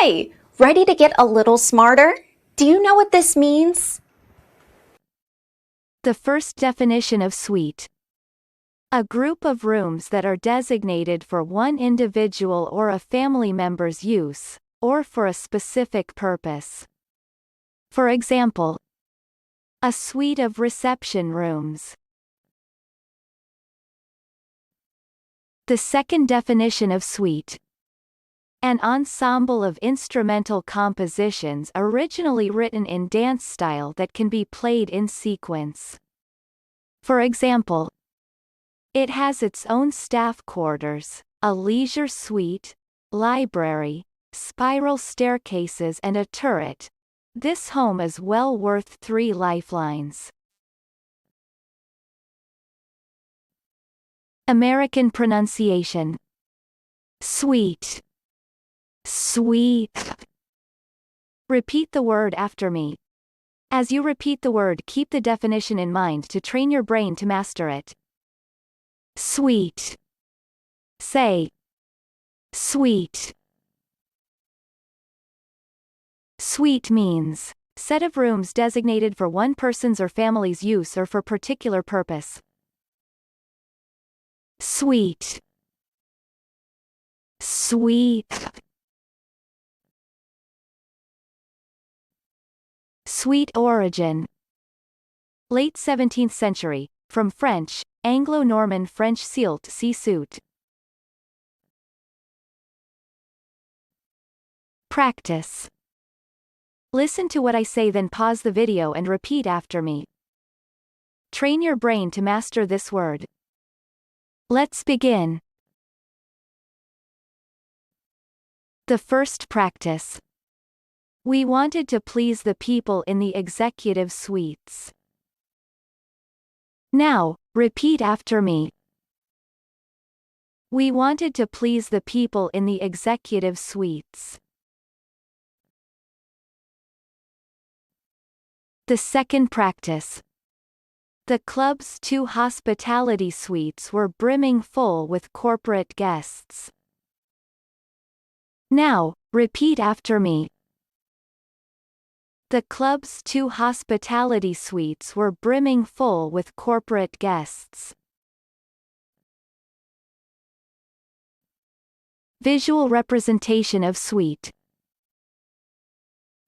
Hi, ready to get a little smarter? Do you know what this means? The first definition of suite. A group of rooms that are designated for one individual or a family member's use, or for a specific purpose. For example, a suite of reception rooms. The second definition of suite. An ensemble of instrumental compositions originally written in dance style that can be played in sequence. For example, it has its own staff quarters, a leisure suite, library, spiral staircases and a turret. This home is well worth 3 lifelines. American pronunciation. Suite. Sweet. Repeat the word after me. As you repeat the word, keep the definition in mind to train your brain to master it. Sweet. Say. Suite. Suite means set of rooms designated for one person's or family's use or for particular purpose. Suite. Sweet. Suite origin. Late 17th century, from French, Anglo-Norman French silt see suit. Practice. Listen to what I say, then pause the video and repeat after me. Train your brain to master this word. Let's begin. The first practice. We wanted to please the people in the executive suites. Now, repeat after me. We wanted to please the people in the executive suites. The second practice. The club's 2 hospitality suites were brimming full with corporate guests. Now, repeat after me. The club's 2 hospitality suites were brimming full with corporate guests. Visual representation of suite.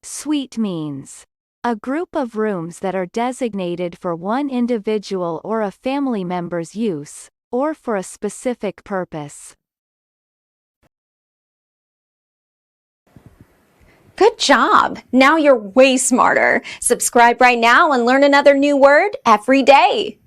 Suite means a group of rooms that are designated for one individual or a family member's use, or for a specific purpose. Good job! Now you're way smarter. Subscribe right now and learn another new word every day.